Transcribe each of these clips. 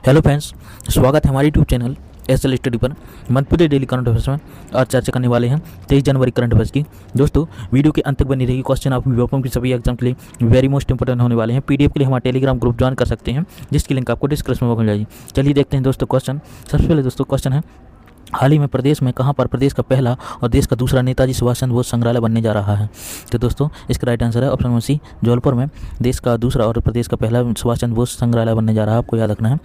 Hello friends, स्वागत है हमारे यूट्यूब चैनल एसएल स्टडी पर। Madhya Pradesh daily current affairs में आज चर्चा करने वाले हैं 23 जनवरी करंट अफेयर्स की। दोस्तों, वीडियो के अंत तक बनी रहेगी। क्वेश्चन आप यूपीएससी की सभी एग्जाम के लिए वेरी मोस्ट इंपोर्टेंट होने वाले हैं। पीडीएफ के लिए हमारा टेलीग्राम ग्रुप ज्वाइन कर सकते हैं, जिसकी लिंक आपको डिस्क्रिप्शन में मिल जाएगी। चलिए देखते हैं दोस्तों क्वेश्चन। सबसे पहले दोस्तों क्वेश्चन है, हाल ही में प्रदेश में कहां पर प्रदेश का पहला और देश का दूसरा नेताजी सुभाष चंद्र बोस संग्रहालय बनने जा रहा है? तो दोस्तों इसका राइट आंसर है ऑप्शन नंबर सी, जबलपुर में देश का दूसरा और प्रदेश का पहला सुभाष चंद्र बोस संग्रहालय बनने जा रहा है। आपको याद रखना है।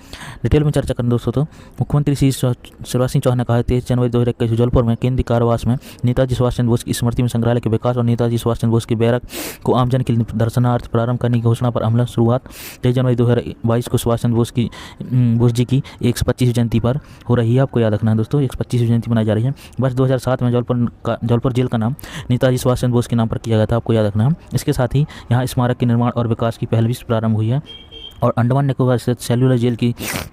डिटेल में चर्चा करें दोस्तों तो मुख्यमंत्री श्री शिवराज सिंह चौहान ने कहा 23 जनवरी 2021 जबलपुर में केंद्रीय कारावास में नेताजी सुभाष चंद्र बोस की स्मृति में संग्रहालय के विकास और नेताजी सुभाष चंद्र बोस की बैरक को आमजन के लिए दर्शनार्थ प्रारंभ करने की घोषणा पर अमल शुरुआत 23 जनवरी 2022 को सुभाष चंद्र बोस जी की 125वीं जयंती पर हो रही है। आपको याद रखना है दोस्तों, 125वीं जयंती मनाई जा रही है। वर्ष 2007 में जबलपुर जेल का नाम नेताजी सुभाष चंद्र बोस के नाम पर किया गया था। आपको याद रखना है। इसके साथ ही यहाँ स्मारक के निर्माण और विकास की पहल भी प्रारंभ हुई है। और अंडमान निकोबार स्थित सेल्युलर जेल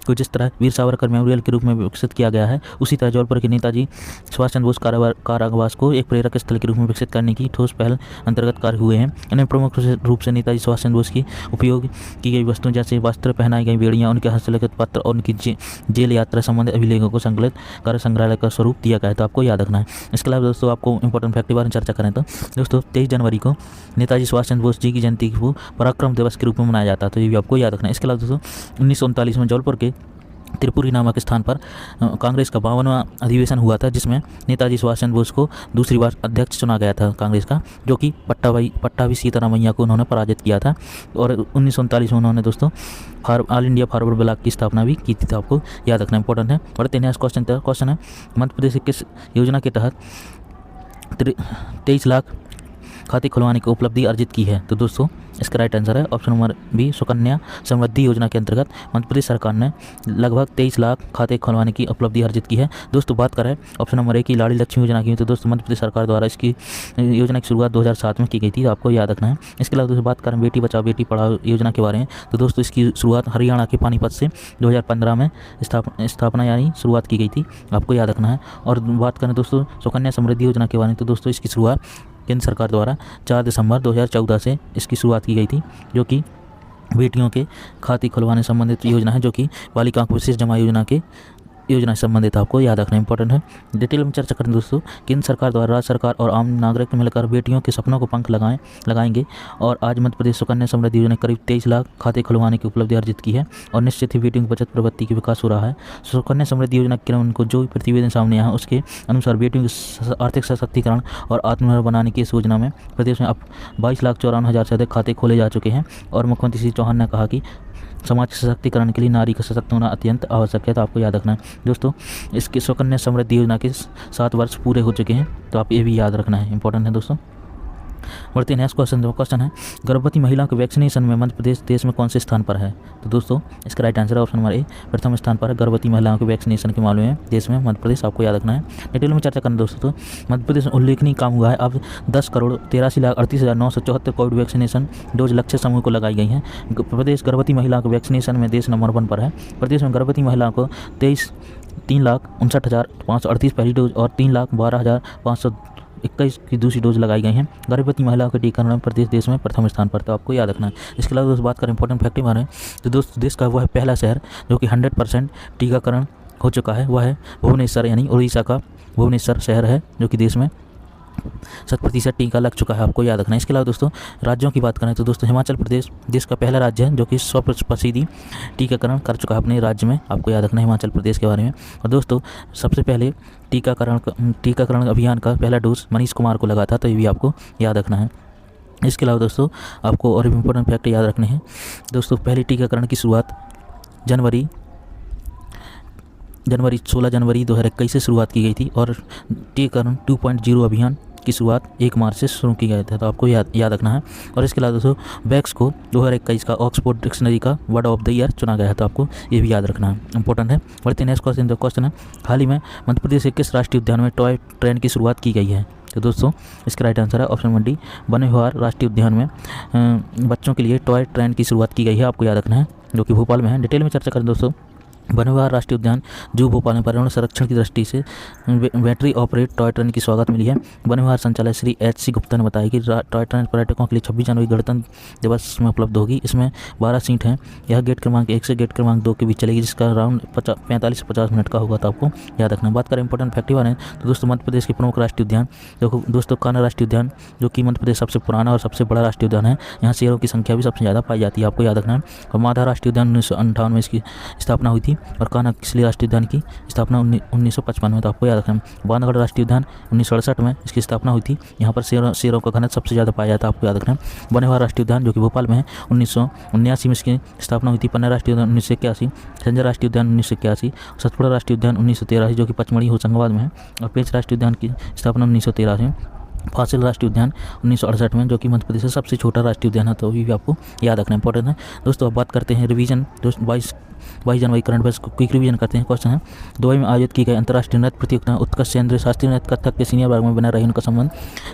को जिस तरह वीर सावरकर मेमोरियल के रूप में विकसित किया गया है, उसी तरह जबलपुर के नेताजी सुभाष चंद्र बोस कारावास को एक प्रेरक स्थल के रूप में विकसित करने की ठोस पहल अंतर्गत कार्य हुए हैं। इनमें प्रमुख रूप से नेताजी सुभाष चंद्र बोस की उपयोग की गई वस्तुओं जैसे वस्त्र, पहनाई गई बेड़ियाँ, उनके हस्तलिखित पत्र और उनकी जेल यात्रा संबंधित अभिलेखों को संकलित कर संग्रहालय का स्वरूप दिया गया है। तो आपको याद रखना है। इसके अलावा दोस्तों आपको इंपॉर्टेंट फैक्ट के बारे में चर्चा करें तो दोस्तों 23 जनवरी को नेताजी सुभाष चंद्र बोस जी की जयंती को पराक्रम दिवस के रूप में मनाया जाता है। तो ये भी आपको याद रखना है। इसके अलावा दोस्तों 1939 में जबलपुर के त्रिपुरी नामक स्थान पर कांग्रेस का 52वां अधिवेशन हुआ था, जिसमें नेताजी सुभाष चंद्र बोस को दूसरी बार अध्यक्ष चुना गया था कांग्रेस का, जो कि पट्टाभी सीतारामैया को उन्होंने पराजित किया था। और 1939 में उन्होंने दोस्तों ऑल इंडिया फॉरवर्ड ब्लॉक की स्थापना भी की थी। तो आपको याद रखना इंपॉर्टेंट है। बढ़ते हैं क्वेश्चन है, मध्य प्रदेश किस योजना के तहत 23 लाख खाते खुलवाने की उपलब्धि अर्जित की है? तो दोस्तों इसका राइट आंसर है option number B, Sukanya Samriddhi योजना के अंतर्गत मध्य प्रदेश सरकार ने लगभग 23 लाख खाते खुलवाने की उपलब्धि अर्जित की है। दोस्तों बात करें ऑप्शन नंबर ए की लाड़ी लक्ष्मी योजना की, तो दोस्तों मध्य प्रदेश सरकार द्वारा इसकी योजना की शुरुआत 2007 में की गई थी। तो आपको याद रखना है। इसके अलावा दोस्तों बात करें बेटी बचाओ बेटी पढ़ाओ योजना के बारे में, तो दोस्तों इसकी शुरुआत हरियाणा के पानीपत से 2015 में स्थापना यानी शुरुआत की गई थी। आपको याद रखना है। और बात करें दोस्तों सुकन्या समृद्धि योजना के बारे में, तो दोस्तों इसकी शुरुआत केंद्र सरकार द्वारा 4 दिसंबर 2014 से इसकी शुरुआत की गई थी, जो कि बेटियों के खाते खुलवाने संबंधित योजना है, जो कि बालिकाओं को विशेष जमा योजना से संबंधित। आपको याद रखना इंपॉर्टेंट है। डिटेल में चर्चा करें दोस्तों, केंद्र सरकार द्वारा राज्य सरकार और आम नागरिक मिलकर बेटियों के सपनों को पंख लगाएंगे। और आज मध्य प्रदेश सुकन्या समृद्धि योजना करीब 23 लाख खाते खुलवाने की उपलब्धि अर्जित की है। और निश्चित ही बेटियों की बचत प्रवृत्ति की विकास हो रहा है। सुकन्या समृद्धि योजना के उनको जो भी प्रतिवेदन सामने आया उसके अनुसार बेटियों के आर्थिक सशक्तिकरण और आत्मनिर्भर बनाने की इस योजना में प्रदेश में अब 22,54,000 से अधिक खाते खोले जा चुके हैं। और मुख्यमंत्री श्री चौहान ने कहा कि समाज के सशक्तिकरण के लिए नारी का सशक्त होना अत्यंत आवश्यक है। तो आपको याद रखना है दोस्तों, इसके सुकन्या समृद्धि योजना के 7 वर्ष पूरे हो चुके हैं। तो आप ये भी याद रखना है, इंपॉर्टेंट है दोस्तों। बढ़ते हैं नेक्स्ट क्वेश्चन है, गर्भवती महिलाओं के वैक्सीनेशन में मध्य प्रदेश देश में कौन से स्थान पर है? तो दोस्तों इसका राइट आंसर है ऑप्शन नंबर ए, प्रथम स्थान पर है। गर्भवती महिलाओं के वैक्सीनेशन के मामले में देश में मध्य प्रदेश। आपको याद रखना है। डिटेल में चर्चा करना दोस्तों, तो मध्य प्रदेश में उल्लेखनीय काम हुआ है। अब 10,83,38,974 कोविड वैक्सीनेशन डोज लक्ष्य समूह को लगाई गई हैं। प्रदेश गर्भवती महिलाओं के वैक्सीनेशन में देश नंबर 1 पर है। प्रदेश में गर्भवती महिलाओं को 3,59,538 पहली डोज और 3,12,521 की दूसरी डोज लगाई गई हैं। गर्भवती महिलाओं के टीकाकरण में प्रदेश देश में प्रथम स्थान पर। तो आपको याद रखना है। इसके अलावा दोस्तों बात करें इंपॉर्टेंट फैक्ट के बारे में, तो दोस्तों देश का वह है पहला शहर जो कि 100% टीकाकरण हो चुका है, वह है भुवनेश्वर, यानी उड़ीसा का भुवनेश्वर शहर है, जो कि देश में 100% टीका लग चुका है। आपको याद रखना है। इसके अलावा दोस्तों राज्यों की बात करें तो दोस्तों हिमाचल प्रदेश देश का पहला राज्य है जो कि 100% टीकाकरण कर चुका है अपने राज्य में। आपको याद रखना है हिमाचल प्रदेश के बारे में। और दोस्तों सबसे पहले टीकाकरण अभियान का पहला डोज मनीष कुमार को लगा था। तो ये भी आपको याद रखना है। इसके अलावा दोस्तों आपको और भी इंपॉर्टेंट फैक्ट याद रखने हैं दोस्तों। पहले टीकाकरण की शुरुआत 16 जनवरी 2021 से शुरुआत की गई थी। और टीकाकरण 2.0 अभियान की शुरुआत 1 मार्च से शुरू की गई थी। तो आपको याद रखना है। और इसके अलावा दोस्तों वैक्स को 2021 का ऑक्सफोर्ड डिक्शनरी का वर्ड ऑफ द ईयर चुना गया है। तो आपको ये भी याद रखना है, इंपॉर्टेंट है। बढ़ते हैं नेक्स्ट क्वेश्चन है, हाल ही में मध्य प्रदेश के किस राष्ट्रीय उद्यान में टॉय ट्रेन की शुरुआत की गई है? तो दोस्तों इसका राइट आंसर है ऑप्शन नंबर डी, बनेहार राष्ट्रीय उद्यान में बच्चों के लिए टॉय ट्रेन की शुरुआत की गई है। आपको याद रखना है, जो कि भोपाल में है। डिटेल में चर्चा करें दोस्तों, वन विहार राष्ट्रीय उद्यान जू भोपाल में पर्यावरण संरक्षण की दृष्टि से बैटरी ऑपरेट टॉय ट्रेन की स्वागत मिली है। वन विहार संचालक श्री HC गुप्ता ने बताया कि टॉय ट्रेन पर्यटकों के लिए 26 जनवरी गणतंत्र दिवस में उपलब्ध होगी। इसमें 12 सीट हैं। यह गेट क्रमांक 1 से गेट क्रमांक 2 के बीच चलेगी, जिसका राउंड 45 से 50 मिनट का होगा। तो आपको याद रखना। बात करें इंपॉर्टेंट फैक्ट के बारे में तो दोस्तों मध्य प्रदेश के प्रमुख राष्ट्रीय उद्यान देखो दोस्तों कान्हा राष्ट्रीय उद्यान, जो कि मध्य प्रदेश सबसे पुराना और सबसे बड़ा राष्ट्रीय उद्यान है। यहाँ शेरों की संख्या भी सबसे ज़्यादा पाई जाती है, आपको याद रखना है। और माधा राष्ट्रीय उद्यान 1958 में इसकी स्थापना हुई थी और कान्हा राष्ट्रीय उद्यान की स्थापना 1955 में। तो आपको याद रखना है। बांधवगढ़ राष्ट्रीय उद्यान 1968 में इसकी स्थापना हुई थी। यहाँ पर शेरों का घनत्व सबसे ज़्यादा पाया जाता है, आपको याद रखना है। वन विहार राष्ट्रीय उद्यान जो कि भोपाल में है 1979 में इसकी स्थापना हुई थी। पन्ना राष्ट्रीय उद्यान 1981, संजय राष्ट्रीय उद्यान 1981, सतपुड़ा राष्ट्रीय उद्यान 1913 जो कि पचमढ़ी होशंगाबाद में है। और पेंच राष्ट्रीय उद्यान की स्थापना 1913 से। फासिल राष्ट्रीय उद्यान 1968 में, जो कि मध्य प्रदेश से सबसे छोटा राष्ट्रीय उद्यान है। तो भी आपको याद रखना इंपॉर्टेंट है दोस्तों। अब बात करते हैं रिवीजन। दोस्तों 22 जनवरी करंट अफेयर्स को क्विक रिवीजन करते हैं। क्वेश्चन है दुबई में आयोजित की गई अंतर्राष्ट्रीय नृत्य प्रतियोगिता उत्कृष्ट केंद्रीय शास्त्रीय नृत्य कथक के सीनियर वर्ग में बना रही उनका संबंध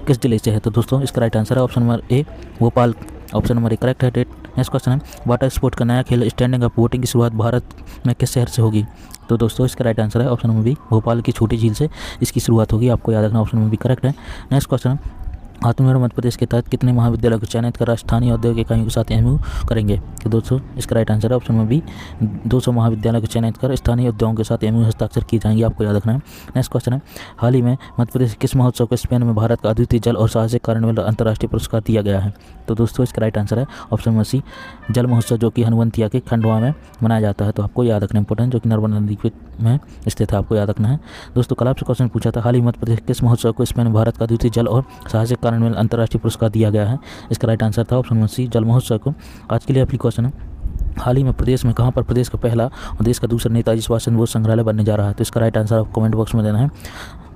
किस जिले से है? तो दोस्तों इसका राइट आंसर है option number A Bhopal. Option number A correct है। डेट नेक्स्ट क्वेश्चन है वाटर स्पोर्ट का नया खेल स्टैंडिंग अप वोटिंग की शुरुआत भारत में किस शहर से होगी? तो दोस्तों इसका राइट आंसर है ऑप्शन नंबर बी भोपाल की छोटी झील से इसकी शुरुआत होगी, आपको याद रखना। ऑप्शन नंबर बी करेक्ट है। नेक्स्ट क्वेश्चन है आत्मनिर्भर मध्य प्रदेश के तहत कितने महाविद्यालयों को चयनित कर स्थानीय औद्योगिक इकाइयों के साथ MOU करेंगे? तो दोस्तों इसका राइट आंसर है ऑप्शन नंबर बी 200 महाविद्यालयों को चयनित कर स्थानीय उद्योगों के साथ MOU हस्ताक्षर की जाएंगी, आपको याद रखना है। नेक्स्ट क्वेश्चन है हाल ही में मध्य प्रदेश किस महोत्सव को स्पेन में भारत का अद्वितीय जल और साहसिक कार्निवल अंतर्राष्ट्रीय पुरस्कार दिया गया है? तो दोस्तों इसका राइट आंसर है ऑप्शन नंबर सी जल महोत्सव, जो कि हनुवंतिया के खंडवा में मनाया जाता है। तो आपको याद रखना इंपॉर्टेंट, जो कि नर्मदा नदी में स्थित है, आपको याद रखना है। दोस्तों कल आपसे क्वेश्चन पूछा था हाल ही मध्य प्रदेश किस महोत्सव को स्पेन में भारत का अद्वितीय जल और साहसिक कार्निवल अंतर्राष्ट्रीय पुरस्कार दिया गया है? इसका राइट आंसर था ऑप्शन नंबर सी जल महोत्सव को। आज के लिए अपनी क्वेश्चन है हाल ही में प्रदेश में कहां पर प्रदेश का पहला और देश का दूसरा नेताजी सुभाष चंद्र बोस संग्रहालय बनने जा रहा है? तो इसका राइट आंसर आप कमेंट बॉक्स में देना है।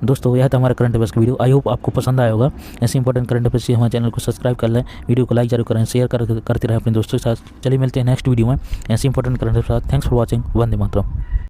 दोस्तों यह था हमारा करंट अफेयर्स का वीडियो। आई होप आपको पसंद आया होगा। ऐसे इंपॉर्टेंट करंट अफेयर्स हमारे चैनल को सब्सक्राइब कर लें, वीडियो को लाइक जरूर करें, शेयर करते रहें अपने दोस्तों के साथ। चलिए मिलते हैं नेक्स्ट वीडियो में ऐसे इंपॉर्टेंट करंट अफेयर्स के साथ। Thanks for watching. Vande Mataram.